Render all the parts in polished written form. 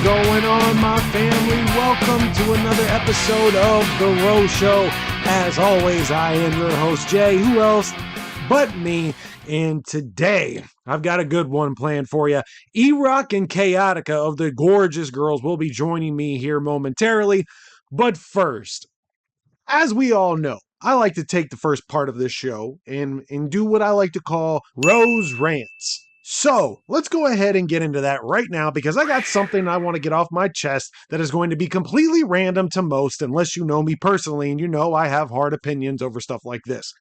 going on, my family? Welcome to another episode of The Rose Show. As always, I am your host, Jay. Who else but me? And today, I've got a good one planned for you. eRock and Chaotica of the Goregous Girls will be joining me here momentarily. But first, as we all know, I like to take the first part of this show and do what I like to call Rose Rants. So let's go ahead and get into that right now because I got something I want to get off my chest that is going to be completely random to most unless you know me personally and you know I have hard opinions over stuff like this.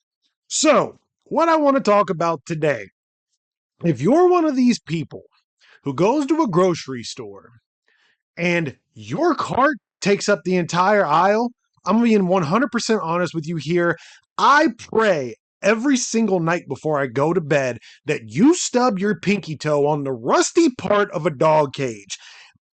So what I want to talk about today, if you're one of these people who goes to a grocery store and your cart takes up the entire aisle, I'm being 100% honest with you here. I pray every single night before I go to bed that you stub your pinky toe on the rusty part of a dog cage.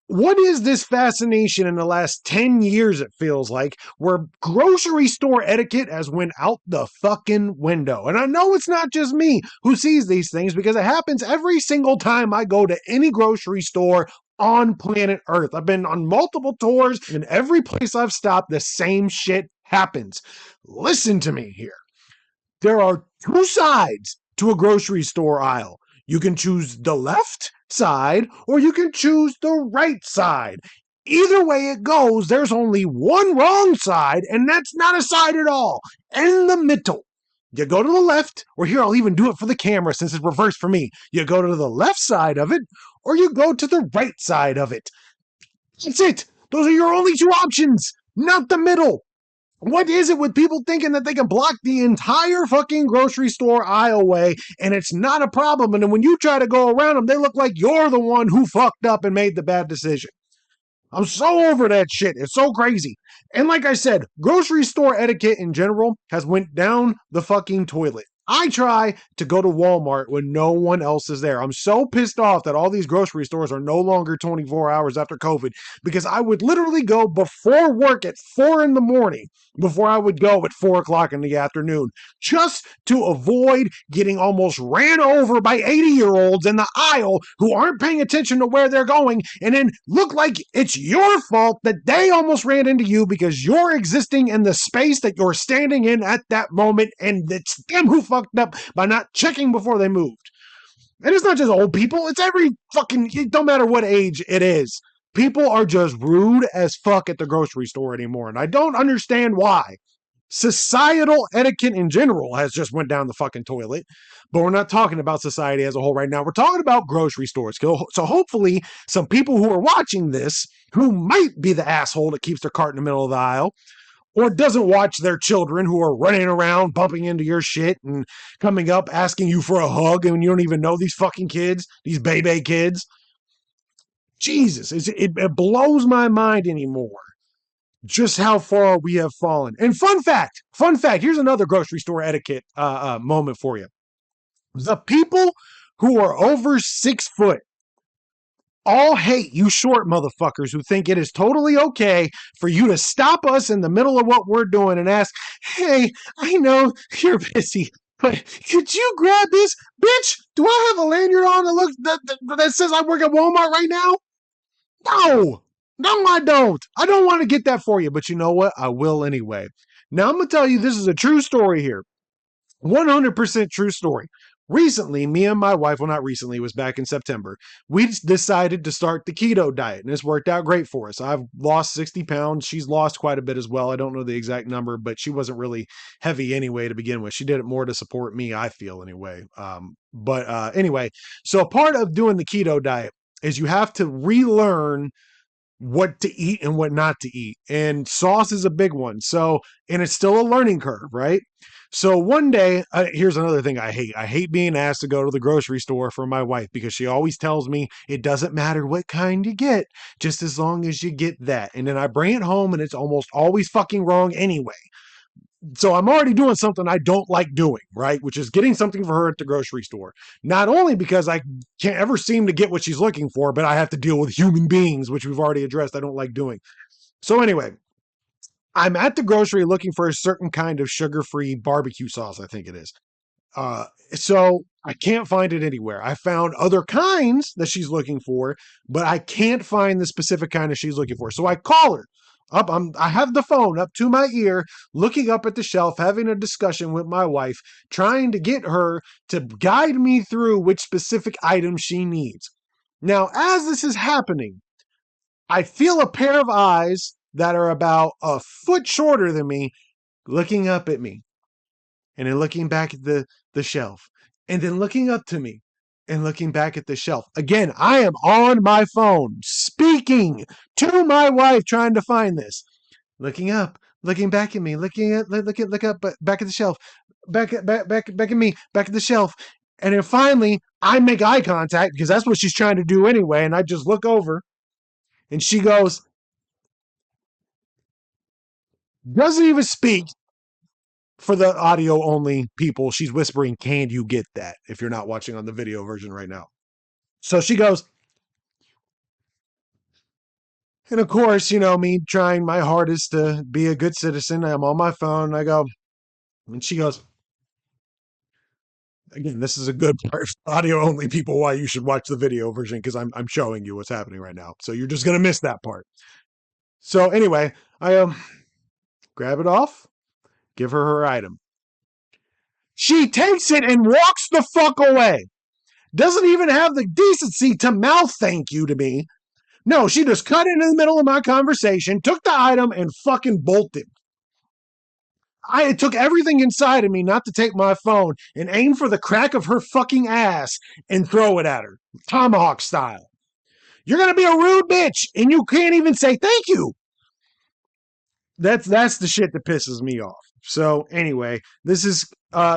What is this fascination in the last 10 years, it feels like, where grocery store etiquette has went out the fucking window? And I know it's not just me who sees these things because it happens every single time I go to any grocery store on planet Earth. I've been on multiple tours, and every place I've stopped, the same shit happens. Listen to me here. There are two sides to a grocery store aisle. You can choose the left side or you can choose the right side. Either way it goes, there's only one wrong side, and that's not a side at all. In the middle. You go to the left, or here, I'll even do it for the camera since it's reversed for me. You go to the left side of it, or you go to the right side of it. That's it. Those are your only two options, not the middle. What is it with people thinking that they can block the entire fucking grocery store aisleway and it's not a problem? And then when you try to go around them, they look like you're the one who fucked up and made the bad decision. I'm so over that shit. It's so crazy. And like I said, grocery store etiquette in general has went down the fucking toilet. I try to go to Walmart when no one else is there. I'm so pissed off that all these grocery stores are no longer 24 hours after COVID because I would literally go before work at 4 in the morning before I would go at 4 o'clock in the afternoon just to avoid getting almost ran over by 80-year-olds in the aisle who aren't paying attention to where they're going and then look like it's your fault that they almost ran into you because you're existing in the space that you're standing in at that moment and it's them who fucked up by not checking before they moved. And it's not just old people, it's every fucking, it don't matter what age it is. People are just rude as fuck at the grocery store anymore, and I don't understand why. Societal etiquette in general has just went down the fucking toilet, but we're not talking about society as a whole right now. We're talking about grocery stores. So hopefully some people who are watching this, who might be the asshole that keeps their cart in the middle of the aisle, or doesn't watch their children who are running around, bumping into your shit and coming up, asking you for a hug, and you don't even know these fucking kids, these baby kids. Jesus, it blows my mind anymore just how far we have fallen. And fun fact, here's another grocery store etiquette moment for you. The people who are over 6 foot all hate you short motherfuckers who think it is totally okay for you to stop us in the middle of what we're doing and ask, hey, I know you're busy, but could you grab this? Bitch, do I have a lanyard on that says I work at Walmart right now? No, I don't. I don't want to get that for you, but you know what? I will anyway. Now, I'm going to tell you this is a true story here. 100% true story. Recently, me and my wife, well, not recently, it was back in September, we decided to start the keto diet, and it's worked out great for us. I've lost 60 pounds. She's lost quite a bit as well. I don't know the exact number, but she wasn't really heavy anyway to begin with. She did it more to support me, I feel, anyway. Anyway, so part of doing the keto diet is you have to relearn what to eat and what not to eat. And sauce is a big one. So, and it's still a learning curve, right? So one day, here's another thing I hate. I hate being asked to go to the grocery store for my wife because she always tells me it doesn't matter what kind you get, just as long as you get that. And then I bring it home and it's almost always fucking wrong anyway. So I'm already doing something I don't like doing, right? Which is getting something for her at the grocery store. Not only because I can't ever seem to get what she's looking for, but I have to deal with human beings, which we've already addressed I don't like doing. So anyway, I'm at the grocery looking for a certain kind of sugar-free barbecue sauce, I think it is. So I can't find it anywhere. I found other kinds that she's looking for, but I can't find the specific kind that she's looking for. So I call her up. I have the phone up to my ear, looking up at the shelf, having a discussion with my wife, trying to get her to guide me through which specific item she needs. Now, as this is happening, I feel a pair of eyes that are about a foot shorter than me looking up at me, and then looking back at the shelf, and then looking up to me and looking back at the shelf. Again, I am on my phone speaking to my wife, trying to find this. Looking up, looking back at me, look up, back at the shelf, back at me, back at the shelf. And then finally, I make eye contact because that's what she's trying to do anyway. And I just look over, and she goes, doesn't even speak. For the audio only people, she's whispering, can you get that? If you're not watching on the video version right now. So she goes, and of course, me trying my hardest to be a good citizen, I'm on my phone. I go, and she goes, again, this is a good part, audio only people, why you should watch the video version, because I'm showing you what's happening right now. So you're just going to miss that part. So anyway, I grab it off, give her item. She takes it and walks the fuck away. Doesn't even have the decency to mouth thank you to me. No, she just cut in the middle of my conversation, took the item, and fucking bolted. It took everything inside of me not to take my phone and aim for the crack of her fucking ass and throw it at her, tomahawk style. You're going to be a rude bitch, and you can't even say thank you. That's the shit that pisses me off. So anyway, this is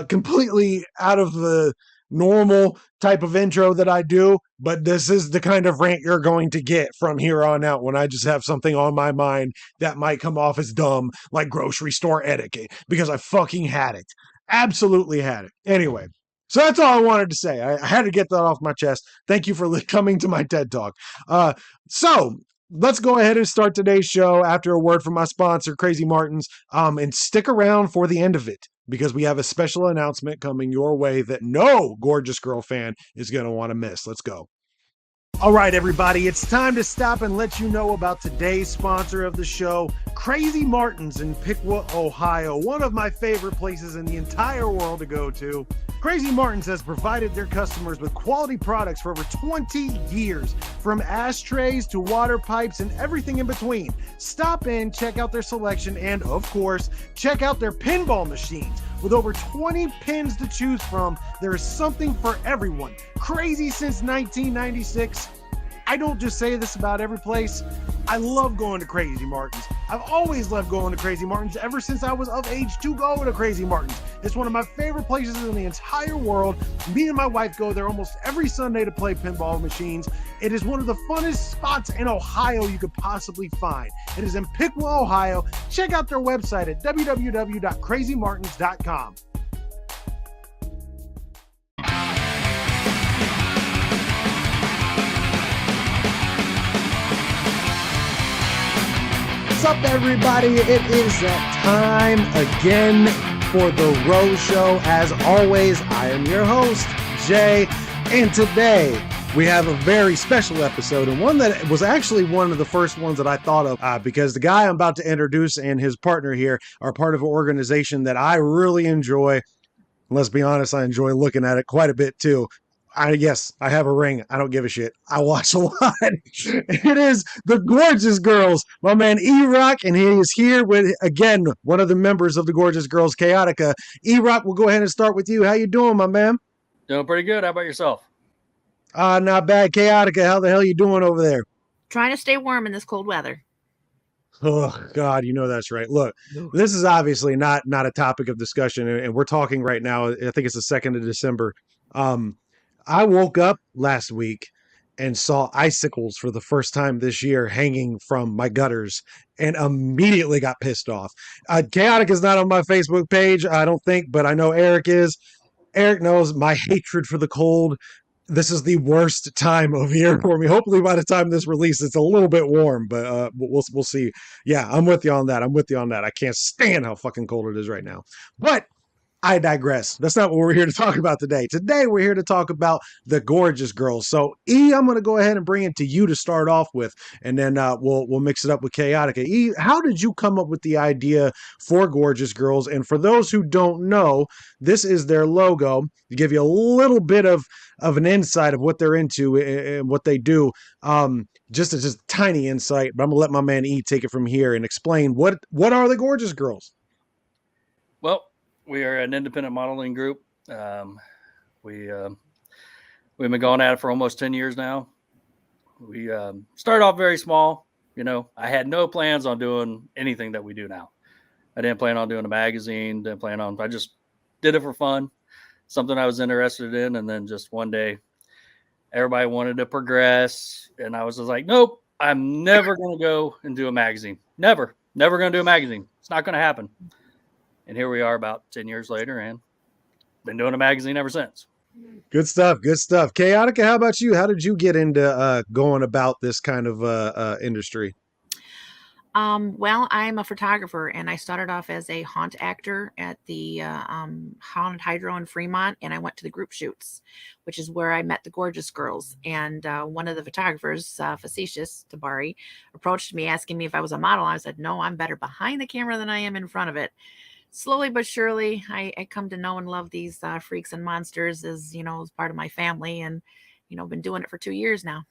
completely out of the normal type of intro that I do, but this is the kind of rant you're going to get from here on out when I just have something on my mind that might come off as dumb, like grocery store etiquette, because I fucking had it. Absolutely had it. Anyway, so that's all I wanted to say. I had to get that off my chest. Thank you for coming to my TED Talk. So let's go ahead and start today's show after a word from my sponsor, Crazy Martins, and stick around for the end of it, because we have a special announcement coming your way that no Gorgeous Girl fan is going to want to miss. Let's go. All right, everybody, it's time to stop and let you know about today's sponsor of the show, Crazy Martins in Piqua, Ohio, one of my favorite places in the entire world to go to. Crazy Martins has provided their customers with quality products for over 20 years, from ashtrays to water pipes and everything in between. Stop in, check out their selection, and of course, check out their pinball machines. With over 20 pins to choose from, there is something for everyone. Crazy since 1996. I don't just say this about every place. I love going to Crazy Martins. I've always loved going to Crazy Martins ever since I was of age to go to Crazy Martins. It's one of my favorite places in the entire world. Me and my wife go there almost every Sunday to play pinball machines. It is one of the funnest spots in Ohio you could possibly find. It is in Piqua, Ohio. Check out their website at www.crazymartins.com. What's up, everybody? It is that time again for the Rose Show. As always, I am your host, Jay, and today we have a very special episode, and one that was actually one of the first ones that I thought of because the guy I'm about to introduce and his partner here are part of an organization that I really enjoy. Let's be honest, I enjoy looking at it quite a bit too. Yes, I have a ring. I don't give a shit. I watch a lot. It is the Goregous Girls, my man eRock, and he is here with, again, one of the members of the Goregous Girls, Chaotica. eRock, we'll go ahead and start with you. How you doing, my man? Doing pretty good. How about yourself? Not bad. Chaotica, how the hell you doing over there? Trying to stay warm in this cold weather. Oh, God, you know that's right. Look, this is obviously not a topic of discussion, and we're talking right now, I think it's the 2nd of December. I woke up last week and saw icicles for the first time this year hanging from my gutters and immediately got pissed off. Chaotic is not on my Facebook page, I don't think, but I know Eric is. Eric knows my hatred for the cold. This is the worst time of year for me. Hopefully by the time this releases, it's a little bit warm, but we'll see. Yeah, I'm with you on that. I can't stand how fucking cold it is right now. But I digress. That's not what we're here to talk about today. Today, we're here to talk about the Goregous Girls. So, E, I'm going to go ahead and bring it to you to start off with, and then we'll mix it up with Chaotica. E, how did you come up with the idea for Goregous Girls? And for those who don't know, this is their logo to give you a little bit of an insight of what they're into and what they do. Just tiny insight, but I'm gonna let my man E take it from here and explain what are the Goregous Girls. Well, we are an independent modeling group. We've been going at it for almost 10 years now. We started off very small. I had no plans on doing anything that we do now. I didn't plan on doing a magazine. I just did it for fun, something I was interested in. And then just one day, everybody wanted to progress. And I was just like, nope, I'm never going to go and do a magazine. Never going to do a magazine. It's not going to happen. And here we are about 10 years later and been doing a magazine ever since. Good stuff. Good stuff. Chaotica, how about you? How did you get into going about this kind of industry? Well, I'm a photographer, and I started off as a haunt actor at the Haunted Hydro in Fremont, and I went to the group shoots, which is where I met the Goregous Girls. And one of the photographers, Facetious Tabari, approached me asking me if I was a model. I said, no, I'm better behind the camera than I am in front of it. Slowly but surely, I come to know and love these freaks and monsters as part of my family, and been doing it for 2 years now.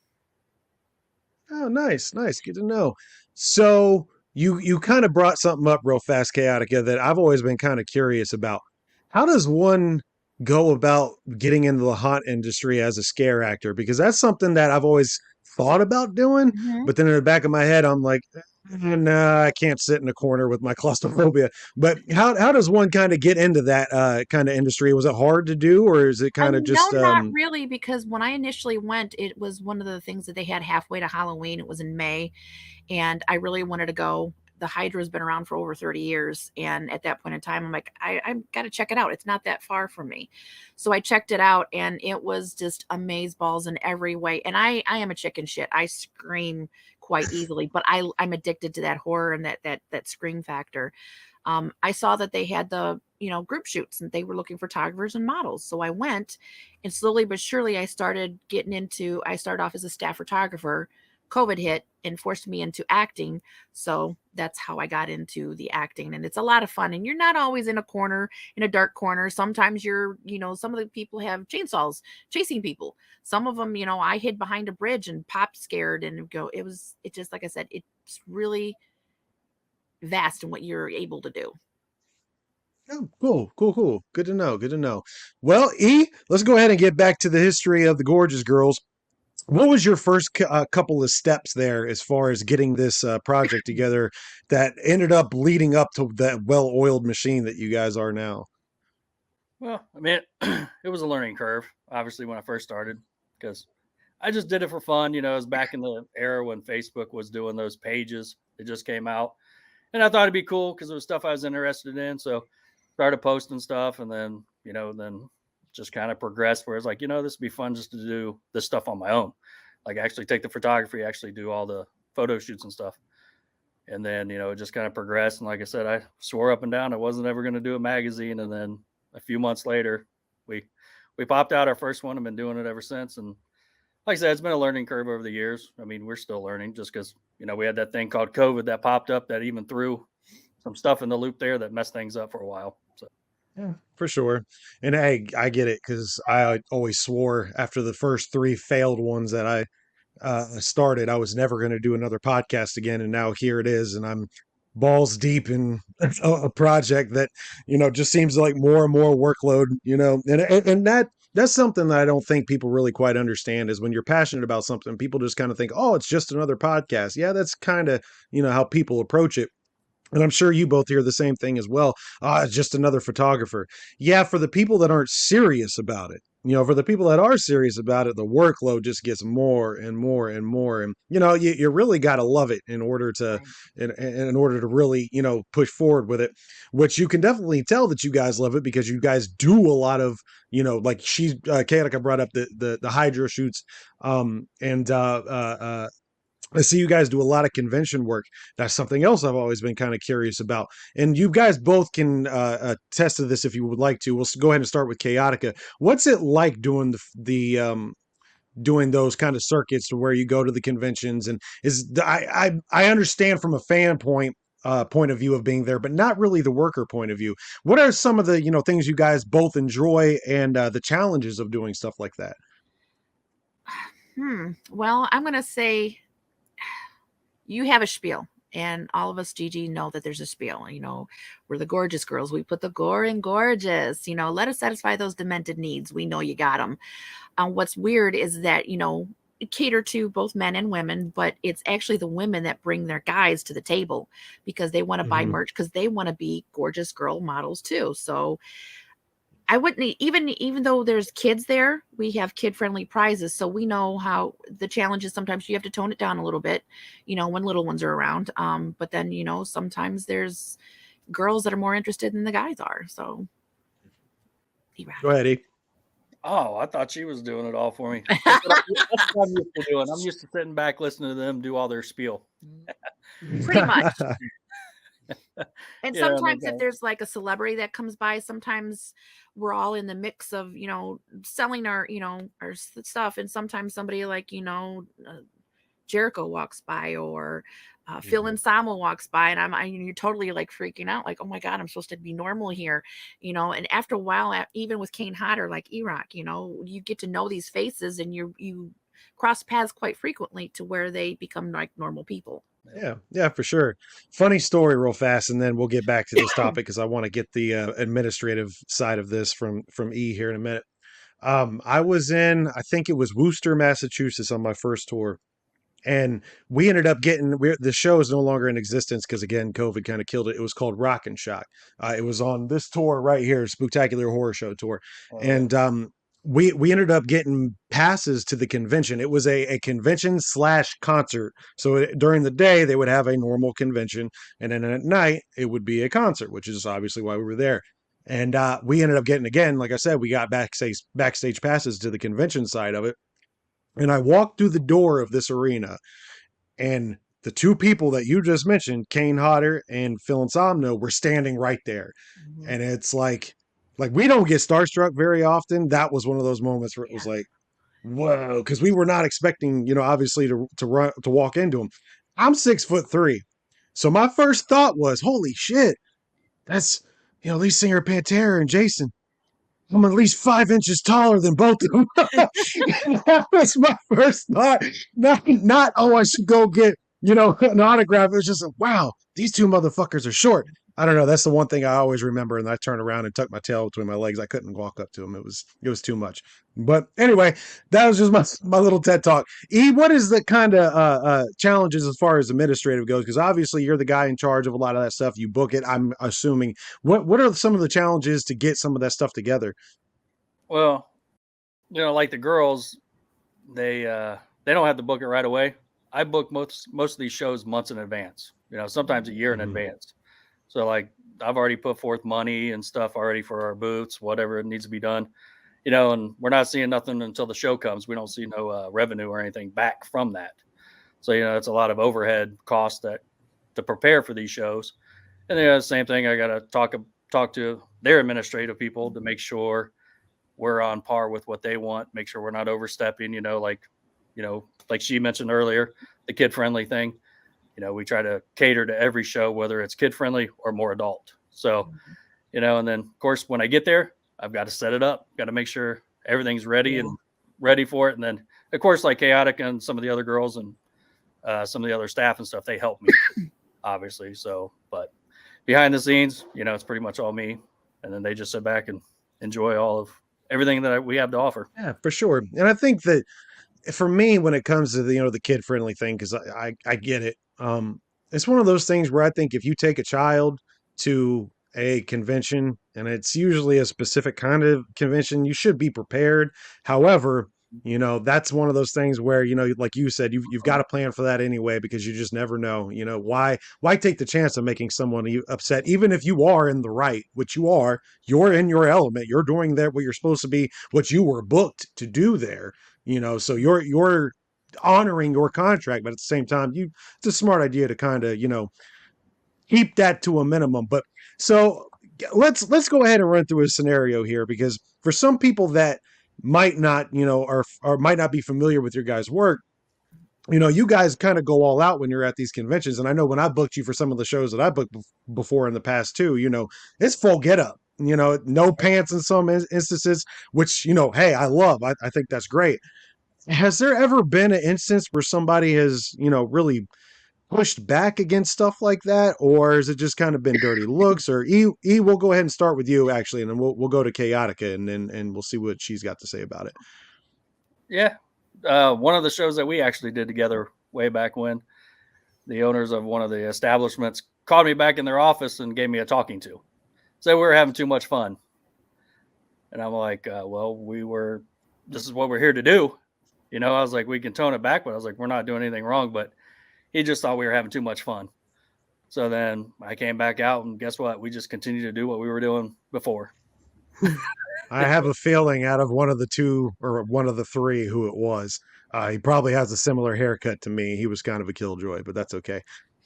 Oh, nice, nice. Good to know. So you kind of brought something up real fast, Chaotica, that I've always been kind of curious about. How does one go about getting into the haunt industry as a scare actor? Because that's something that I've always thought about doing, Mhm. but then in the back of my head, I'm like, no, I can't sit in a corner with my claustrophobia. But how does one kind of get into that kind of industry? Was it hard to do, or is it kind of No, just not really, because when I initially went, it was one of the things that they had halfway to Halloween. It was in May, and I really wanted to go. The Hydra's been around for over 30 years. And at that point in time, I'm like, I've got to check it out. It's not that far from me. So I checked it out, and it was just amazeballs in every way. And I am a chicken shit. I scream quite easily, but I'm addicted to that horror and that scream factor. I saw that they had the group shoots, and they were looking for photographers and models. So I went, and slowly but surely I started getting into. I started off as a staff photographer. COVID hit and forced me into acting. So that's how I got into the acting. And it's a lot of fun. And you're not always in a corner, in a dark corner. Sometimes some of the people have chainsaws chasing people. Some of them, I hid behind a bridge and popped scared and go. It just, like I said, it's really vast in what you're able to do. Oh, cool, cool, cool. Good to know. Good to know. Well, E, let's go ahead and get back to the history of the Goregous Girls. What was your first couple of steps there as far as getting this project together that ended up leading up to that well-oiled machine that you guys are now? Well, I mean, it was a learning curve, obviously, when I first started, because I just did it for fun. It was back in the era when Facebook was doing those pages that just came out. And I thought it'd be cool because it was stuff I was interested in. So started posting stuff, and then just kind of progressed where it's like, this would be fun just to do this stuff on my own. Like actually take the photography, actually do all the photo shoots and stuff. And then, it just kind of progressed. And like I said, I swore up and down I wasn't ever going to do a magazine. And then a few months later, we popped out our first one and been doing it ever since. And like I said, it's been a learning curve over the years. I mean, we're still learning just because, we had that thing called COVID that popped up that even threw some stuff in the loop there that messed things up for a while. So Yeah, for sure. And I get it because I always swore after the first three failed ones that I started, I was never going to do another podcast again. And now here it is. And I'm balls deep in a project that, just seems like more and more workload, and that's something that I don't think people really quite understand is when you're passionate about something, people just kind of think, oh, it's just another podcast. Yeah, that's kind of, how people approach it. And I'm sure you both hear the same thing as well. Ah, it's just another photographer. Yeah, for the people that aren't serious about it, for the people that are serious about it, the workload just gets more and more and more. And you really got to love it in order to, Right. in order to really, push forward with it. Which you can definitely tell that you guys love it because you guys do a lot of, like Katica brought up the hydro shoots, and I see you guys do a lot of convention work. That's something else I've always been kind of curious about. And you guys both can attest to this if you would like to. We'll go ahead and start with Chaotica. What's it like doing doing those kind of circuits to where you go to the conventions? And I understand from a fan point of view of being there, but not really the worker point of view. What are some of the things you guys both enjoy and the challenges of doing stuff like that? Well, I'm gonna say you have a spiel. And all of us, Gigi, know that there's a spiel. We're the gorgeous girls. We put the gore in gorgeous. Let us satisfy those demented needs. We know you got them. What's weird is that, cater to both men and women, but it's actually the women that bring their guys to the table because they want to buy merch because they want to be gorgeous girl models too. So I wouldn't even though there's kids there, we have kid-friendly prizes. So we know how the challenge is. Sometimes you have to tone it down a little bit, when little ones are around. But then, sometimes there's girls that are more interested than the guys are. So Go ahead, E. Oh, I thought she was doing it all for me. That's what I'm used to doing. I'm used to sitting back listening to them do all their spiel. Pretty much. And sometimes if there's like a celebrity that comes by, sometimes we're all in the mix of, selling our stuff. And sometimes somebody like, Jericho walks by or Phil and Samo walks by and you're totally like freaking out. Like, oh my God, I'm supposed to be normal here. And after a while, even with Kane Hodder, like eRock, you get to know these faces and you cross paths quite frequently to where they become like normal people. Yeah, for sure. Funny story real fast, and then we'll get back to this topic because I want to get the administrative side of this from E here in a minute. I was in, I think it was Worcester, Massachusetts on my first tour. And we ended up the show is no longer in existence because again, COVID kind of killed it. It was called Rock and Shock. It was on this tour right here, Spooktacular Horror Show tour. And we ended up getting passes to the convention. It was a convention / concert. So during the day they would have a normal convention, and then at night it would be a concert, which is obviously why we were there. And we ended up getting, again, like I said, we got backstage passes to the convention side of it. And I walked through the door of this arena, and the two people that you just mentioned, Kane Hodder and Phil Insomno, were standing right there. And it's like we don't get starstruck very often. That was one of those moments where it was like, whoa, because we were not expecting, obviously to walk into them. I'm 6'3", so my first thought was, holy shit, that's lead singer Pantera and Jason. I'm at least 5 inches taller than both of them. That was my first thought. Not, oh, I should go get, an autograph. It was just, wow, these two motherfuckers are short. I don't know. That's the one thing I always remember. And I turned around and tucked my tail between my legs. I couldn't walk up to them. It was too much. But anyway, that was just my little TED talk. E, what is the kind of challenges as far as administrative goes? Because obviously you're the guy in charge of a lot of that stuff. You book it, I'm assuming. What are some of the challenges to get some of that stuff together? Well, like the girls, they don't have to book it right away. I book most of these shows months in advance, sometimes a year in advance. So like I've already put forth money and stuff already for our booths, whatever needs to be done, and we're not seeing nothing until the show comes. We don't see no revenue or anything back from that. So, it's a lot of overhead costs to prepare for these shows. And the same thing, I got to talk to their administrative people to make sure we're on par with what they want, make sure we're not overstepping, like she mentioned earlier, the kid friendly thing. We try to cater to every show, whether it's kid friendly or more adult. So, and then of course, when I get there, I've got to set it up, got to make sure everything's ready and ready for it. And then of course, like Chaotic and some of the other girls and some of the other staff and stuff, they help me obviously. So, but behind the scenes, it's pretty much all me. And then they just sit back and enjoy all of everything that we have to offer. Yeah, for sure. And I think that for me, when it comes to the kid friendly thing, because I get it. It's one of those things where I think if you take a child to a convention, and it's usually a specific kind of convention, you should be prepared. However, that's one of those things where, like you said, you've got to plan for that anyway, because you just never know, why take the chance of making someone upset, even if you are in the right, which you're in your element, you're doing that, what you're supposed to be, what you were booked to do there, so you're honoring your contract, but at the same time, it's a smart idea to kind of, keep that to a minimum. But so let's go ahead and run through a scenario here, because for some people that might not, or might not be familiar with your guys' work, you guys kind of go all out when you're at these conventions. And I know when I booked you for some of the shows that I booked before in the past too, it's full get up, no pants in some instances, which, hey, I love. I think that's great. Has there ever been an instance where somebody has, really pushed back against stuff like that, or has it just kind of been dirty looks? Or we'll go ahead and start with you actually, and then we'll go to Chaotica, and we'll see what she's got to say about it. Yeah. One of the shows that we actually did together way back when, the owners of one of the establishments called me back in their office and gave me a talking to. Said we were having too much fun. And I'm like, this is what we're here to do. I was like, we can tone it back, but I was like, we're not doing anything wrong. But he just thought we were having too much fun. So then I came back out, and guess what? We just continued to do what we were doing before. I have a feeling out of one of the two or one of the three who it was, he probably has a similar haircut to me. He was kind of a killjoy, but that's okay.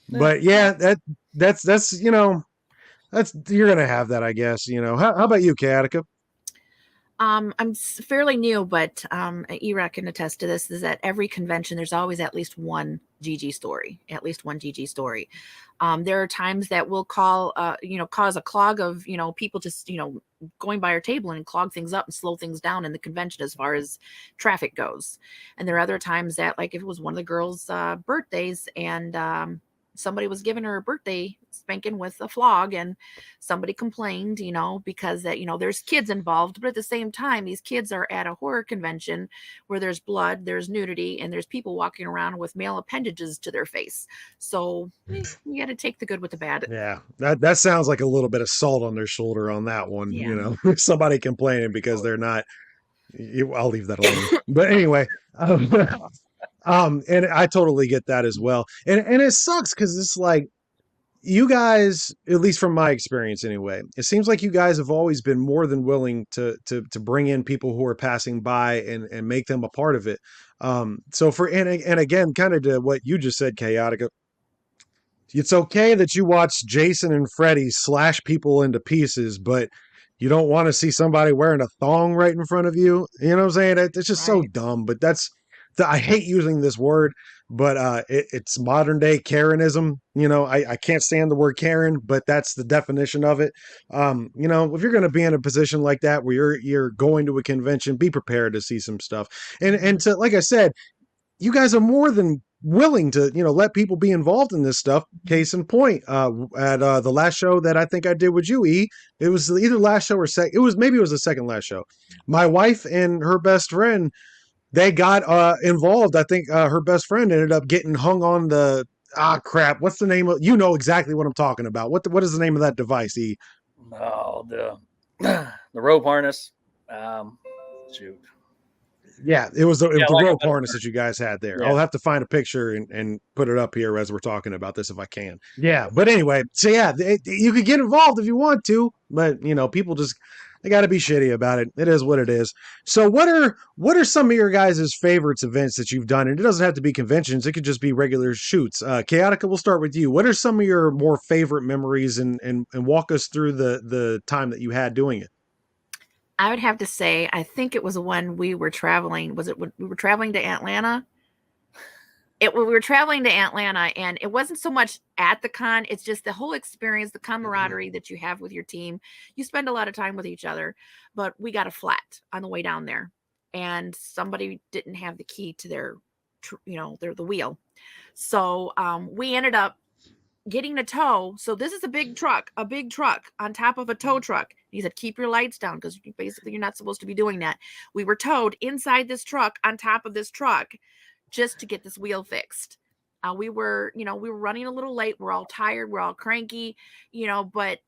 But yeah, that's you're gonna have that, I guess. How about you, Chaotica? I'm fairly new, but eRock can attest to this, is that every convention, there's always at least one GG story, There are times that we'll cause a clog of, people just, going by our table and clog things up and slow things down in the convention as far as traffic goes. And there are other times that, like, if it was one of the girls' birthdays and somebody was giving her a birthday spanking with a flog, and somebody complained, because that, there's kids involved, but at the same time, these kids are at a horror convention where there's blood, there's nudity, and there's people walking around with male appendages to their face. So you got to take the good with the bad. Yeah, that sounds like a little bit of salt on their shoulder on that one. Yeah. Somebody complaining because they're not. I'll leave that alone. But anyway. And I totally get that as well. And it sucks because it's like, you guys, at least from my experience anyway, it seems like you guys have always been more than willing to bring in people who are passing by and make them a part of it. So and again, kind of to what you just said, Chaotica, it's okay that you watch Jason and Freddy slash people into pieces, but you don't want to see somebody wearing a thong right in front of you. You know what I'm saying? It's just so dumb, but I hate using this word, but it's modern day Karenism. I can't stand the word Karen, but that's the definition of it. If you're going to be in a position like that where you're going to a convention, be prepared to see some stuff. And to, like I said, you guys are more than willing to, let people be involved in this stuff. Case in point, at the last show that I think I did with you, it was either last show or second. It was the second last show. My wife and her best friend, they got involved. I think her best friend ended up getting hung on the crap. What's the name of? You know exactly what I'm talking about. What is the name of that device? Oh, the rope harness. Shoot. Yeah, it was the rope harness that you guys had there. Yeah. I'll have to find a picture and put it up here as we're talking about this if I can. Yeah, but anyway, so yeah, you could get involved if you want to, but people just, they got to be shitty about it. It is what it is. So what are some of your guys' favorites events that you've done? And it doesn't have to be conventions. It could just be regular shoots. Chaotica, we'll start with you. What are some of your more favorite memories, and walk us through the time that you had doing it? I would have to say, I think it was when we were traveling. Was it when we were traveling to Atlanta? We were traveling to Atlanta, and it wasn't so much at the con. It's just the whole experience, the camaraderie that you have with your team. You spend a lot of time with each other, but we got a flat on the way down there, and somebody didn't have the key to their wheel. So we ended up getting a tow. So this is a big truck on top of a tow truck. He said, keep your lights down, because basically you're not supposed to be doing that. We were towed inside this truck on top of this truck just to get this wheel fixed. We were running a little late. We're all tired. We're all cranky, but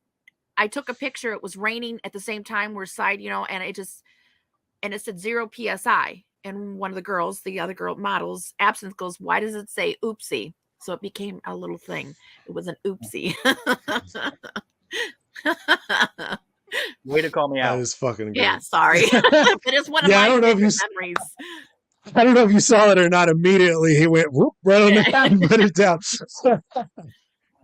I took a picture. It was raining at the same time. We're side, and it said 0 PSI. And one of the girls, the other girl models, Absinthe, goes, why does it say oopsie? So it became a little thing. It was an oopsie. Way to call me out. That is fucking good. Yeah, sorry. But it's one of my favorite memories. I don't know if you saw it or not. Immediately, he went whoop, right on the hat and put it down.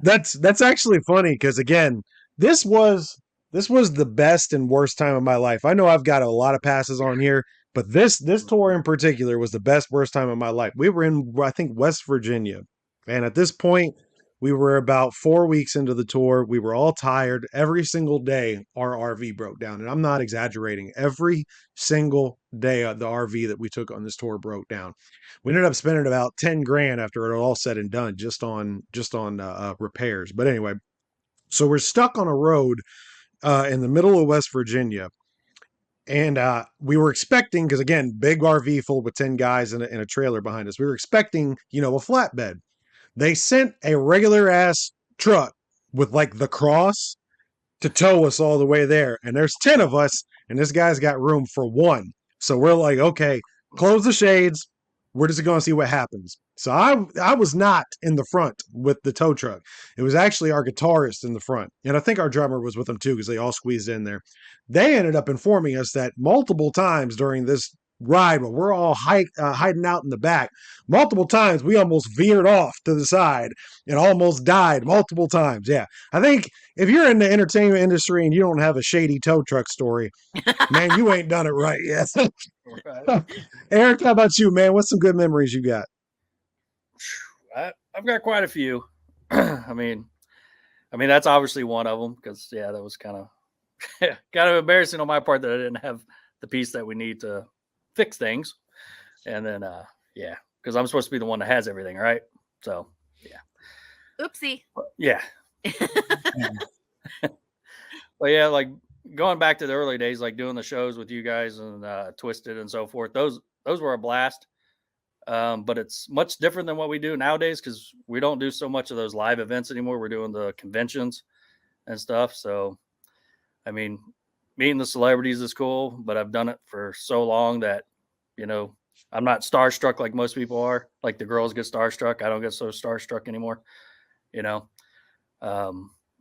That's actually funny because again, this was this was the best and worst time of my life. I know I've got a lot of passes on here, but this tour in particular was the best worst time of my life. We were in I think West Virginia, and at this point, we were about 4 weeks into the tour. We were all tired. Every single day, our RV broke down, and I'm not exaggerating. Every single day, the RV that we took on this tour broke down. We ended up spending about 10 grand after it all said and done just on repairs. But anyway, so we're stuck on a road in the middle of West Virginia. And we were expecting, because again, big RV full with 10 guys in a trailer behind us. We were expecting, a flatbed. They sent a regular ass truck with like the cross to tow us all the way there. And there's 10 of us, and this guy's got room for one. So we're like, okay, close the shades. We're just going to see what happens. So I was not in the front with the tow truck. It was actually our guitarist in the front. And I think our drummer was with them too because they all squeezed in there. They ended up informing us that multiple times during this ride, when we're all hiding out in the back, multiple times we almost veered off to the side and almost died multiple times. Yeah. I think if you're in the entertainment industry and you don't have a shady tow truck story, man, you ain't done it right yet. Right. Eric, how about you, man? What's some good memories you got? I've got quite a few. I mean, that's obviously one of them because that was kind of embarrassing on my part that I didn't have the piece that we need to fix things, and then because I'm supposed to be the one that has everything, right? So Oopsie. yeah. But yeah, like going back to the early days, like doing the shows with you guys and Twisted and so forth. Those were a blast. But it's much different than what we do nowadays because we don't do so much of those live events anymore. We're doing the conventions and stuff. So, I mean, meeting the celebrities is cool, but I've done it for so long that, I'm not starstruck like most people are. Like the girls get starstruck. I don't get so starstruck anymore,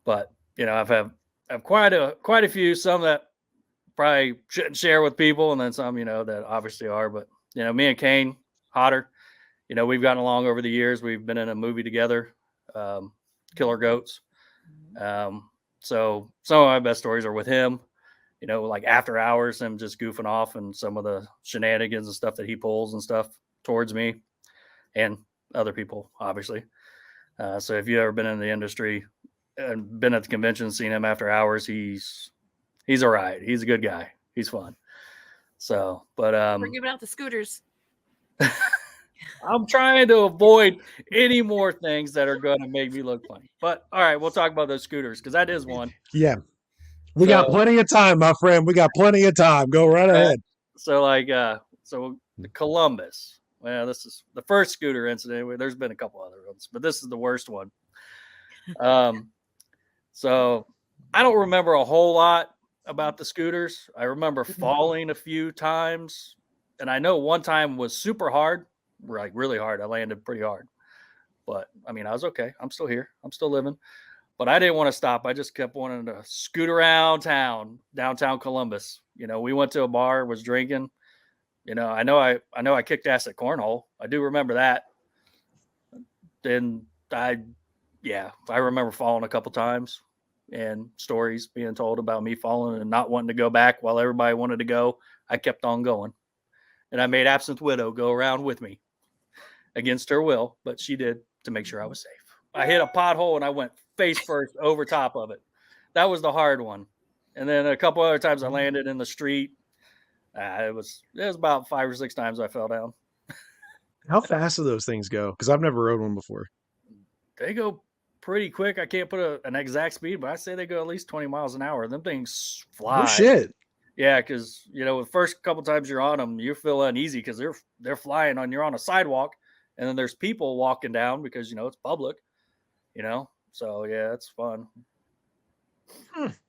But, I've quite a few, some that probably shouldn't share with people, and then some, that obviously are. But, me and Kane, Hotter, we've gotten along over the years. We've been in a movie together, Killer Goats. So some of my best stories are with him, like after hours, him just goofing off and some of the shenanigans and stuff that he pulls and stuff towards me and other people, obviously. So if you've ever been in the industry and been at the convention, seen him after hours, he's all right. He's a good guy. He's fun. So, but We're giving out the scooters. I'm trying to avoid any more things that are going to make me look funny. But all right, we'll talk about those scooters because that is one. Yeah. We got plenty of time, my friend. We got plenty of time. Go right ahead. So the Columbus. Well, this is the first scooter incident. There's been a couple other ones, but this is the worst one. So I don't remember a whole lot about the scooters. I remember falling a few times. And I know one time was super hard, like really hard. I landed pretty hard. But, I was okay. I'm still here. I'm still living. But I didn't want to stop. I just kept wanting to scoot around town, downtown Columbus. We went to a bar, was drinking. I know I kicked ass at cornhole. I do remember that. Then I remember falling a couple times and stories being told about me falling and not wanting to go back while everybody wanted to go. I kept on going. And I made Absinthe Widow go around with me against her will, but she did to make sure I was safe. I hit a pothole and I went face first over top of it. That was the hard one. And then a couple other times I landed in the street. It was about 5 or 6 times I fell down. How fast do those things go? Because I've never rode one before. They go pretty quick. I can't put an exact speed, but I say they go at least 20 miles an hour. Them things fly. Oh, shit. Yeah, because the first couple times you're on them, you feel uneasy because they're flying you're on a sidewalk, and then there's people walking down because it's public, So yeah, it's fun.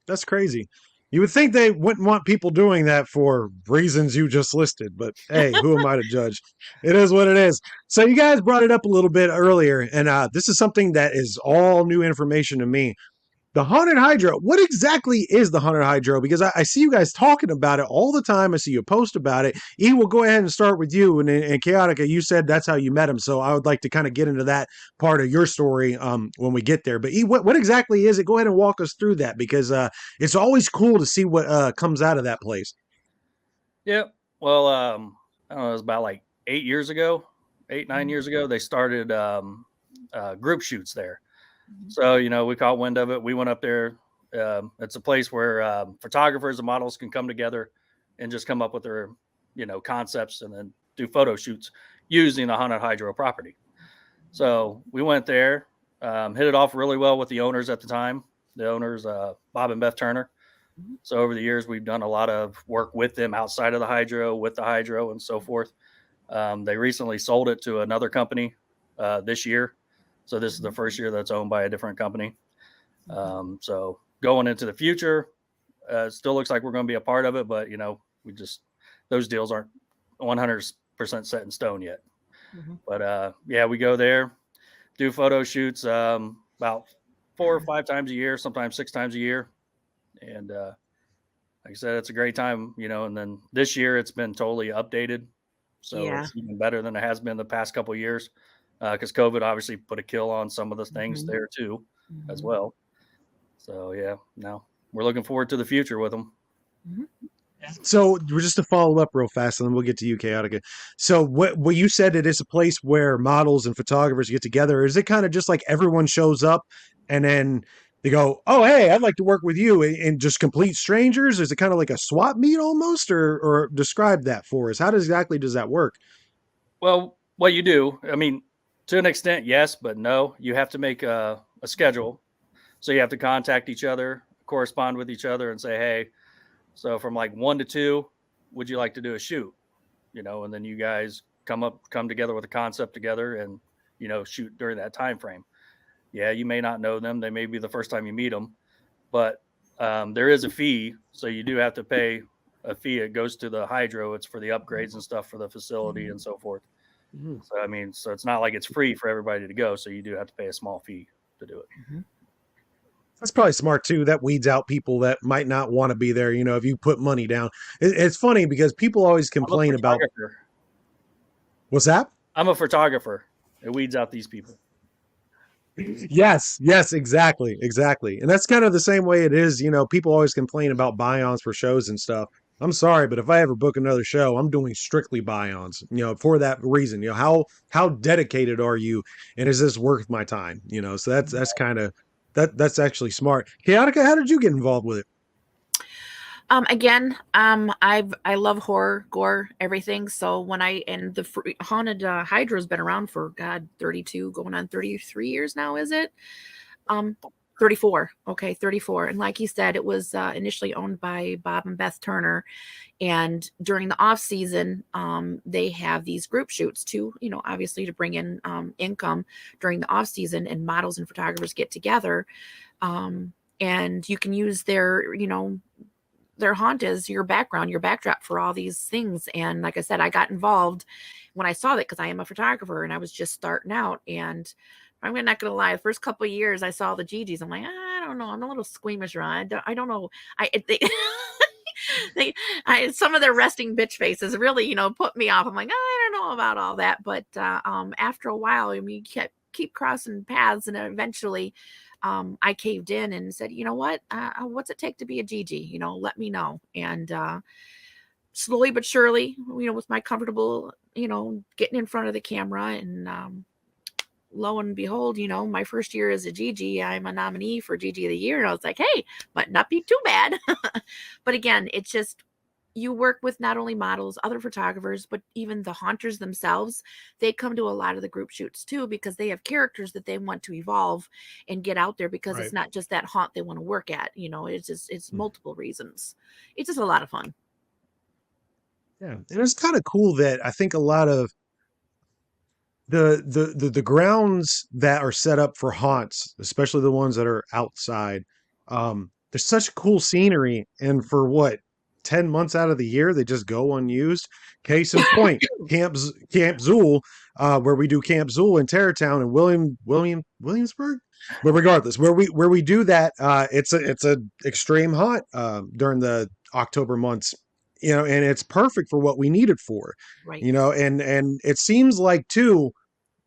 That's crazy. You would think they wouldn't want people doing that for reasons you just listed, but hey, who am I to judge? It is what it is. So you guys brought it up a little bit earlier, and this is something that is all new information to me. The haunted hydro. What exactly is the haunted hydro? Because I see you guys talking about it all the time. I see you post about it. E, we'll go ahead and start with you. And Chaotica, you said that's how you met him. So I would like to kind of get into that part of your story when we get there. But E, what exactly is it? Go ahead and walk us through that because it's always cool to see what comes out of that place. Yeah. Well, I don't know, it was about like 8 years ago, 9 years ago, they started group shoots there. So, we caught wind of it. We went up there. It's a place where photographers and models can come together and just come up with their, concepts and then do photo shoots using the haunted hydro property. So we went there, hit it off really well with the owners at the time. The owners, Bob and Beth Turner. So over the years, we've done a lot of work with them outside of the hydro, with the hydro and so forth. They recently sold it to another company this year. So this is the first year that's owned by a different company. So going into the future, still looks like we're going to be a part of it, but those deals aren't 100% set in stone yet. But we go there, do photo shoots about 4 or 5 times a year, sometimes 6 times a year. And like I said, it's a great time, and then this year it's been totally updated. So it's even better than it has been the past couple of years. Because COVID obviously put a kill on some of the things there too, as well. So no, we're looking forward to the future with them. So we're just to follow up real fast, and then we'll get to you, Chaotica. So what you said, it is a place where models and photographers get together. Is it kind of just like everyone shows up and then they go, "Oh, hey, I'd like to work with you," and just complete strangers? Is it kind of like a swap meet almost, or describe that for us? How exactly does that work? Well, what you do, I mean, to an extent, yes, but no. You have to make a schedule. So you have to contact each other, correspond with each other, and say, hey, so from like 1 to 2, would you like to do a shoot? And then you guys come together with a concept together and, shoot during that time frame. Yeah, you may not know them. They may be the first time you meet them, but there is a fee. So you do have to pay a fee. It goes to the hydro. It's for the upgrades and stuff for the facility and so forth. So, so it's not like it's free for everybody to go. So you do have to pay a small fee to do it. That's probably smart too. That weeds out people that might not want to be there. If you put money down, it's funny because people always complain about. What's that? I'm a photographer. It weeds out these people. Yes, exactly. And that's kind of the same way it is. People always complain about buy-ons for shows and stuff. I'm sorry, but if I ever book another show, I'm doing strictly buy-ons, for that reason. How dedicated are you? And is this worth my time? So that's kind of, that's actually smart. Chaotica, how did you get involved with it? I love horror, gore, everything. So when the haunted hydro's been around for 32, going on 33 years now, is it? 34. Okay, 34. And like he said, it was initially owned by Bob and Beth Turner. And during the off season, they have these group shoots too, obviously to bring in income during the off season, and models and photographers get together. And you can use their haunt as your background, your backdrop for all these things. And like I said, I got involved when I saw that because I am a photographer and I was just starting out. And I'm not going to lie, the first couple of years I saw the Gigi's, I'm like, I don't know. I'm a little squeamish around. I don't know. Some of their resting bitch faces really, put me off. I'm like, I don't know about all that. But after a while, you keep crossing paths, and eventually I caved in and said, you know what, what's it take to be a Gigi? Let me know. And slowly but surely, with my comfortable, getting in front of the camera, and lo and behold, my first year as a Gigi, I'm a nominee for Gigi of the Year. And I was like, hey, might not be too bad. But again, it's just, you work with not only models, other photographers, but even the haunters themselves. They come to a lot of the group shoots too, because they have characters that they want to evolve and get out there, because It's not just that haunt they want to work at. It's multiple reasons. It's just a lot of fun. Yeah. And it's kind of cool that I think a lot of the grounds that are set up for haunts, especially the ones that are outside, there's such cool scenery, and for 10 months out of the year they just go unused. Case in point, Camp Zool, where we do Camp Zool in Tarrytown and Williamsburg. But regardless, where we do that, it's a extreme hot during the October months, and it's perfect for what we need it for, Right. and it seems like too.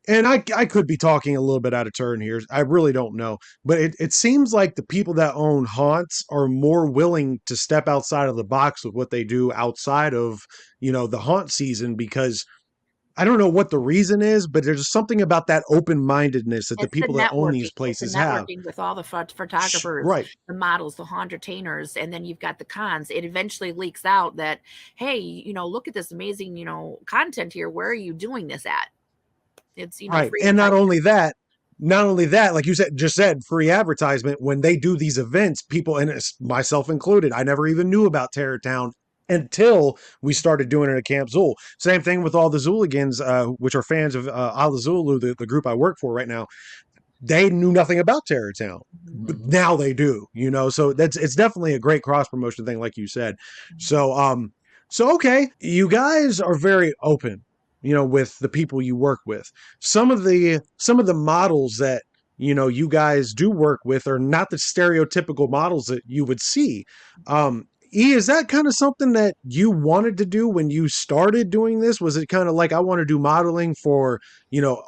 And I could be talking a little bit out of turn here. I really don't know. But it seems like the people that own haunts are more willing to step outside of the box with what they do outside of, the haunt season, because I don't know what the reason is, but there's something about that open-mindedness that the It's the people that own networking. these It's the places have. networking with all the photographers, Right. the models, the entertainers, and then you've got the cons. It eventually leaks out that, hey, look at this amazing, content here. Where are you doing this at? It's, Right. free And advertisement. not only that, like you said, free advertisement. When they do these events, people, and myself included, I never even knew about Terrortown until we started doing it at Camp Zool. Same thing with all the Zooligans, which are fans of Ala Zulu, the group I work for right now. They knew nothing about Terrortown, but Mhm. now they do, so it's definitely a great cross promotion thing, like you said. So okay, you guys are very open, with the people you work with. Some of the models that you guys do work with are not the stereotypical models that you would see. Is that kind of something that you wanted to do when you started doing this? Was it kind of like, I want to do modeling for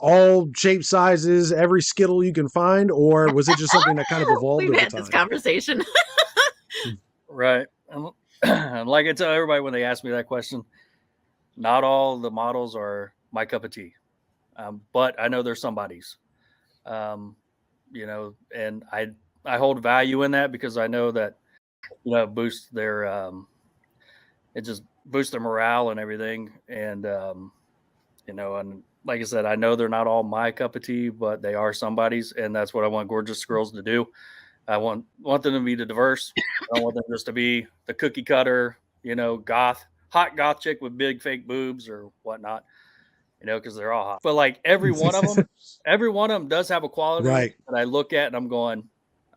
all shape sizes, every skittle you can find? Or was it just something that kind of evolved We've over had this time? conversation. Right. And like I tell everybody when they ask me that question, not all the models are my cup of tea, but I know they're somebody's. Um, and I hold value in that because I know that it boosts their it just boosts their morale and everything. And and like I said, I know they're not all my cup of tea, but they are somebody's, and that's what I want Gorgeous Girls to do. I want them to be the diverse. I don't want them just to be the cookie cutter, hot goth chick with big fake boobs or whatnot, because they're all hot. But like every one of them does have a quality Right. that I look at and I'm going,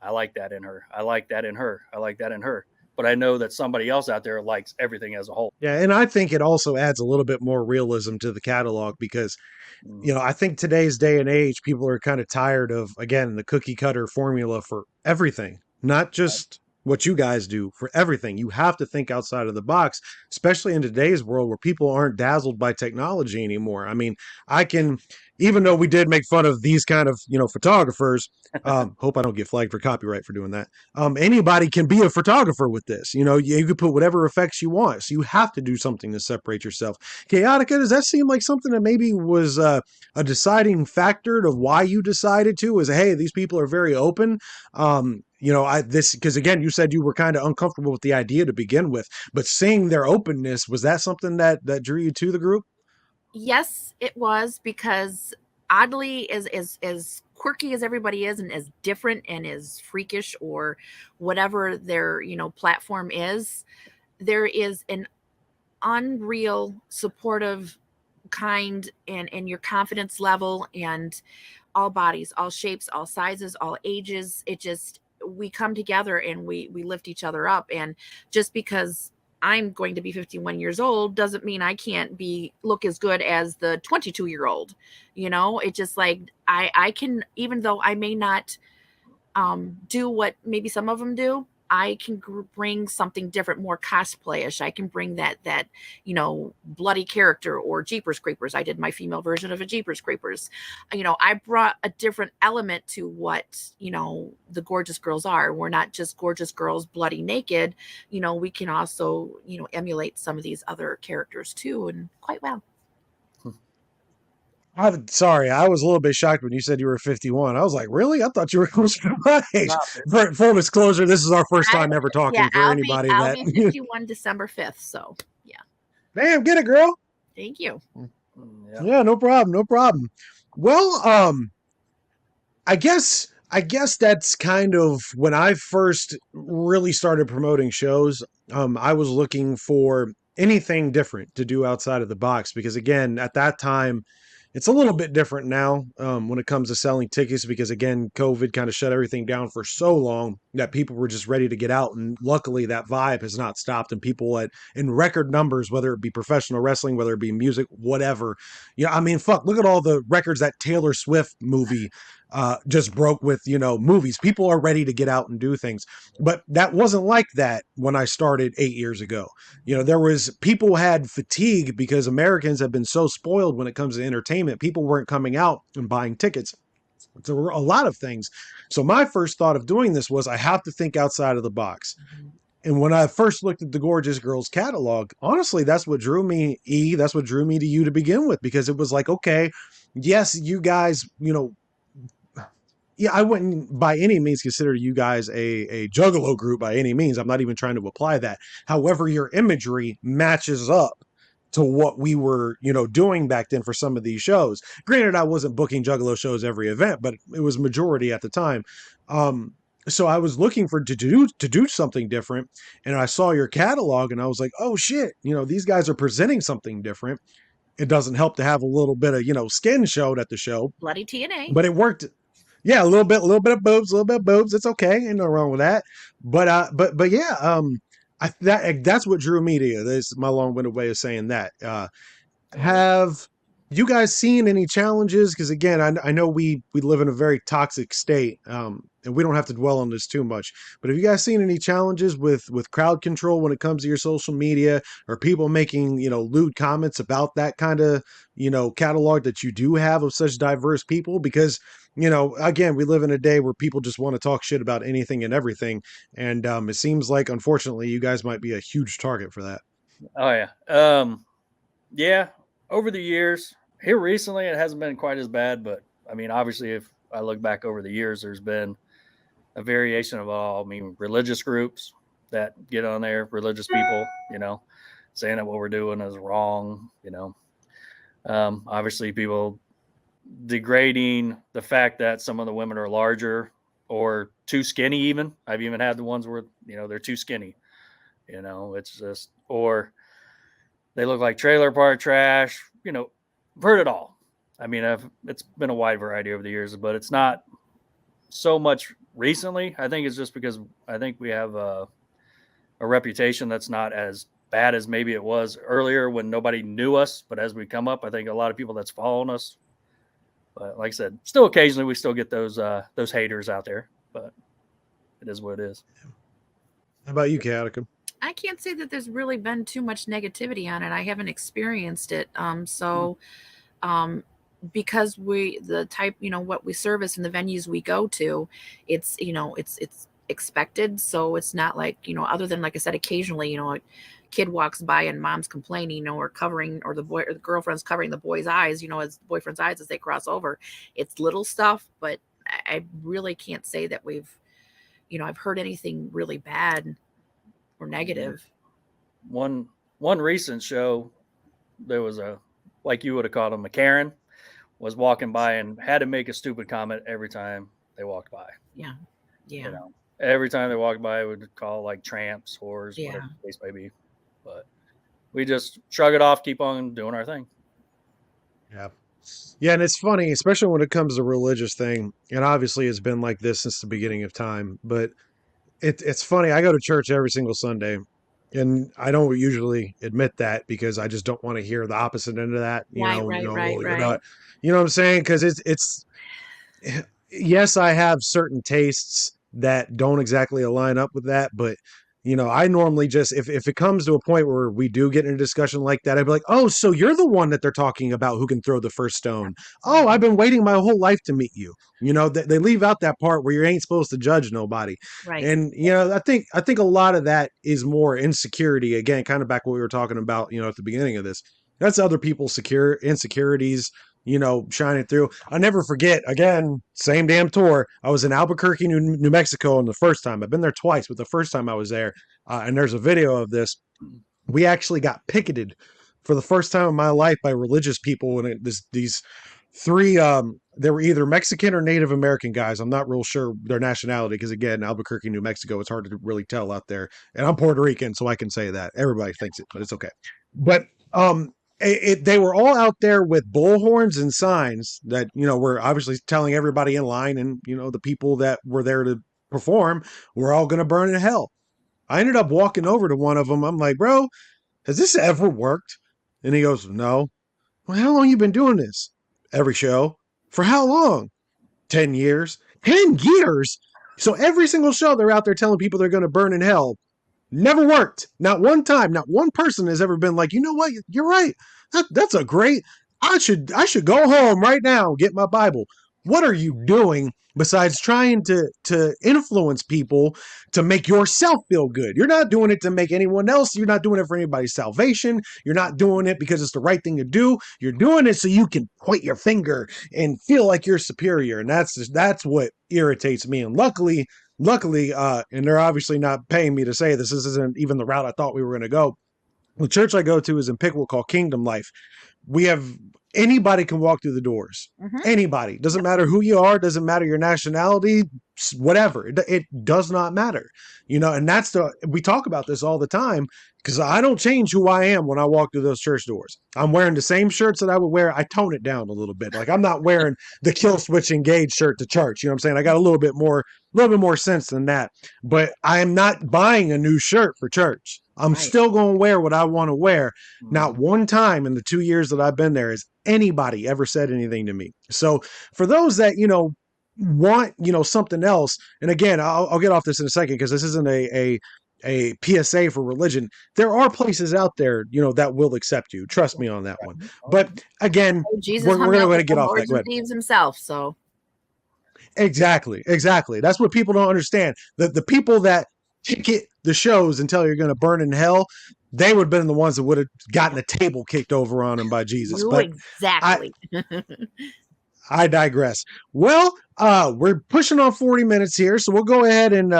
I like that in her. I like that in her. I like that in her. But I know that somebody else out there likes everything as a whole. Yeah, and I think it also adds a little bit more realism to the catalog, because Mhm. I think today's day and age, people are kind of tired of, again, the cookie cutter formula for everything, not just what you guys do, for everything. You have to think outside of the box, especially in today's world where people aren't dazzled by technology anymore. I mean, even though we did make fun of these kind of, photographers, hope I don't get flagged for copyright for doing that. Anybody can be a photographer with this. You could put whatever effects you want. So you have to do something to separate yourself. Chaotica, does that seem like something that maybe was a deciding factor of why you decided to? Was, hey, these people are very open. Because again, you said you were kind of uncomfortable with the idea to begin with, but seeing their openness, was that something that drew you to the group? Yes, it was, because oddly, as quirky as everybody is, and as different and as freakish or whatever their platform is, there is an unreal supportive, kind, and your confidence level, and all bodies, all shapes, all sizes, all ages. It just, we come together and we lift each other up. And just because I'm going to be 51 years old doesn't mean I can't be look as good as the 22-year-old. It just like, I can, even though I may not do what maybe some of them do, I can bring something different, more cosplayish. I can bring that bloody character, or Jeepers Creepers. I did my female version of a Jeepers Creepers. I brought a different element to what the Gorgeous Girls are. We're not just gorgeous girls bloody naked. We can also emulate some of these other characters too, and quite well. I'm sorry, I was a little bit shocked when you said you were 51. I was like, really? I thought you were close to my age. Not For full disclosure, this is our first I, time ever yeah, talking, for anybody I'll that. be 51 December 5th. So yeah, Damn, get it, girl. thank you. Yeah. Yeah, no problem, no problem. Well, I guess that's kind of when I first really started promoting shows. I was looking for anything different to do outside of the box, because again, at that time, it's a little bit different now, when it comes to selling tickets, because again, COVID kind of shut everything down for so long that people were just ready to get out, and luckily that vibe has not stopped, and people in record numbers, whether it be professional wrestling, whether it be music, whatever. I mean, fuck, look at all the records that Taylor Swift movie just broke with, movies. People are ready to get out and do things, but that wasn't like that when I started 8 years ago. There was people had fatigue because Americans have been so spoiled when it comes to entertainment. People weren't coming out and buying tickets. There were a lot of things. So my first thought of doing this was I have to think outside of the box. And when I first looked at the Goregous Girls catalog, honestly, that's what drew me, that's what drew me to you to begin with, because it was like, okay, yes, you guys, yeah, I wouldn't by any means consider you guys a juggalo group by any means. I'm not even trying to apply that. However, your imagery matches up to what we were, doing back then for some of these shows. Granted, I wasn't booking juggalo shows every event, but it was majority at the time. So I was looking for to do something different, and I saw your catalog, and I was like, oh shit, these guys are presenting something different. It doesn't help to have a little bit of skin showed at the show, Bloody TNA. but it worked. Yeah, a little bit of boobs, a little bit of boobs. It's okay, ain't no wrong with that. But yeah, that's what drew me to you. That's my long-winded way of saying that. Have you guys seen any challenges? Because again, I know we live in a very toxic state, and we don't have to dwell on this too much. But have you guys seen any challenges with crowd control when it comes to your social media, or people making lewd comments about that kind of catalog that you do have of such diverse people? Because again, we live in a day where people just want to talk shit about anything and everything, and it seems like unfortunately you guys might be a huge target for that. Oh yeah. Yeah, over the years, here recently, it hasn't been quite as bad. But I mean, obviously, if I look back over the years, there's been a variation of all. I mean, religious groups that get on there, religious people, saying that what we're doing is wrong. Obviously, people degrading the fact that some of the women are larger or too skinny. Even I've even had the ones where they're too skinny. It's just, or they look like trailer park trash. I've heard it all. I mean, it's been a wide variety over the years, but it's not so much recently. I think it's just because I think we have a reputation that's not as bad as maybe it was earlier when nobody knew us. But as we come up, I think a lot of people that's following us. But like I said, still occasionally we still get those haters out there. But it is what it is. How about you, Chaotica? I can't say that there's really been too much negativity on it. I haven't experienced it. Because the type, what we service and the venues we go to, it's expected. So it's not like, other than, like I said, occasionally, a kid walks by and mom's complaining, or covering, or the boy or the girlfriend's covering the boy's eyes, his boyfriend's eyes as they cross over. It's little stuff, but I really can't say that I've heard anything really bad or negative. One recent show, there was like you would have called him, a Karen, was walking by and had to make a stupid comment every time they walked by. Yeah. Every time they walked by, would call like tramps, whores, whatever the case may be. But we just shrug it off, keep on doing our thing. Yeah, and it's funny, especially when it comes to religious thing, and obviously it's been like this since the beginning of time, but it's funny. I go to church every single Sunday, and I don't usually admit that because I just don't want to hear the opposite end of that. Right. You're not, you know what I'm saying? Because it's yes, I have certain tastes that don't exactly align up with that, but I normally just, if it comes to a point where we do get in a discussion like that, I'd be like, oh, so you're the one that they're talking about who can throw the first stone. Oh, I've been waiting my whole life to meet you. They leave out that part where you ain't supposed to judge nobody. Right. And, I think a lot of that is more insecurity. Again, kind of back what we were talking about, at the beginning of this. That's other people's insecurities, shining through. I'll never forget, again, same damn tour. I was in Albuquerque, New Mexico, and the first time. I've been there twice, but the first time I was there, and there's a video of this. We actually got picketed for the first time in my life by religious people, and these three, they were either Mexican or Native American guys. I'm not real sure their nationality because, again, Albuquerque, New Mexico, it's hard to really tell out there. And I'm Puerto Rican, so I can say that. Everybody thinks it, but it's okay. But they were all out there with bullhorns and signs that, were obviously telling everybody in line, and, the people that were there to perform were all going to burn in hell. I ended up walking over to one of them. I'm like, bro, has this ever worked? And he goes, no. Well, how long you been doing this? Every show. For how long? 10 years. 10 years? So every single show they're out there telling people they're going to burn in hell never worked. Not one time. Not one person has ever been like, you know what? You're right. That's a great. I should go home right now and get my Bible. What are you doing besides trying to influence people to make yourself feel good? You're not doing it to make anyone else. You're not doing it for anybody's salvation. You're not doing it because it's the right thing to do. You're doing it so you can point your finger and feel like you're superior. And that's what irritates me. And luckily, and they're obviously not paying me to say this. This isn't even the route I thought we were going to go. The church I go to is in Pickwick called Kingdom Life. We have anybody can walk through the doors. Mm-hmm. Anybody. Doesn't matter who you are. Doesn't matter your nationality. Whatever. It does not matter. You know, and we talk about this all the time because I don't change who I am when I walk through those church doors. I'm wearing the same shirts that I would wear. I tone it down a little bit. Like I'm not wearing the Kill Switch Engage shirt to church. You know what I'm saying? I got a little bit more sense than that. But I am not buying a new shirt for church. I'm still going to wear what I want to wear. Not one time in the 2 years that I've been there has anybody ever said anything to me. So for those that, want, something else. And again, I'll get off this in a second because this isn't a PSA for religion. There are places out there, that will accept you. Trust me on that one. But again, we're going to get off that. Go ahead. Himself, so. Exactly. That's what people don't understand. The people that ticket the shows and tell you're going to burn in hell, they would have been the ones that would have gotten a table kicked over on them by Jesus. But exactly. I digress. Well, we're pushing on 40 minutes here, so we'll go ahead and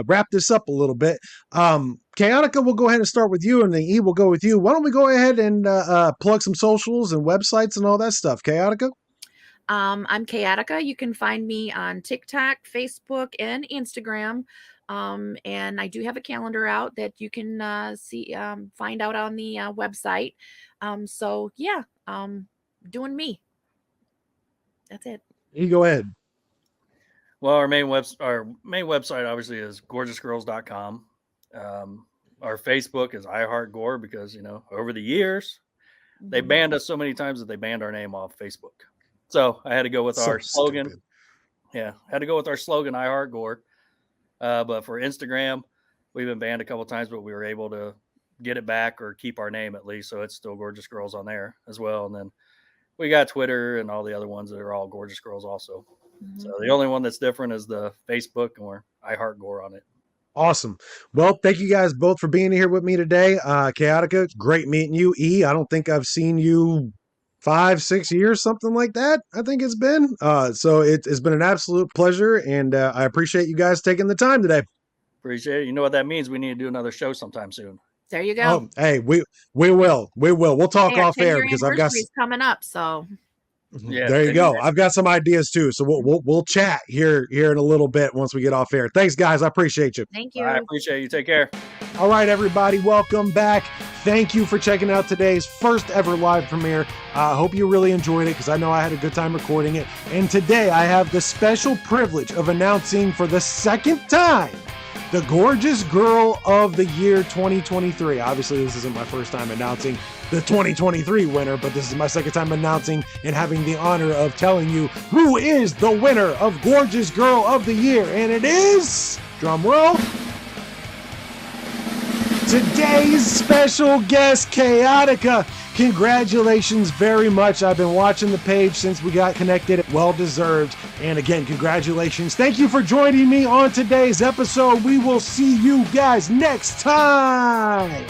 wrap this up a little bit. Chaotica, we'll go ahead and start with you, and then E will go with you. Why don't we go ahead and plug some socials and websites and all that stuff? Chaotica? I'm Chaotica. You can find me on TikTok, Facebook, and Instagram. And I do have a calendar out that you can find out on the website. So yeah, doing me. That's it. You go ahead. Well, our main website obviously is goregousgirls.com. Our Facebook is iHeartGore because, over the years, they banned us so many times that they banned our name off Facebook. So I had to go with our slogan. Stupid. Yeah, had to go with our slogan, iHeartGore. But for Instagram, we've been banned a couple of times, but we were able to get it back or keep our name at least. So it's still Goregous Girls on there as well. And then we got Twitter and all the other ones that are all Goregous Girls also. Mm-hmm. So the only one that's different is the Facebook, and we're iHeartGore on it. Awesome. Well, thank you guys both for being here with me today. Chaotica, great meeting you. E, I don't think I've seen you 5-6 years, something like that. I think it's been. So it's been an absolute pleasure, and I appreciate you guys taking the time today. Appreciate it. You know what that means? We need to do another show sometime soon. There you go. Oh, hey, we will. We'll talk off air because I've got coming up. So yeah, there you go. I've got some ideas too. So we'll chat here in a little bit once we get off air. Thanks, guys. I appreciate you. Thank you. I appreciate you. Take care. All right, everybody. Welcome back. Thank you for checking out today's first ever live premiere. I hope you really enjoyed it because I know I had a good time recording it. And today I have the special privilege of announcing for the second time the Gorgeous Girl of the Year 2023. Obviously, this isn't my first time announcing the 2023 winner, but this is my second time announcing and having the honor of telling you who is the winner of Gorgeous Girl of the Year. And it is, drum roll, today's special guest, Chaotica. Congratulations very much. I've been watching the page since we got connected. Well deserved. And again, congratulations. Thank you for joining me on today's episode. We will see you guys next time.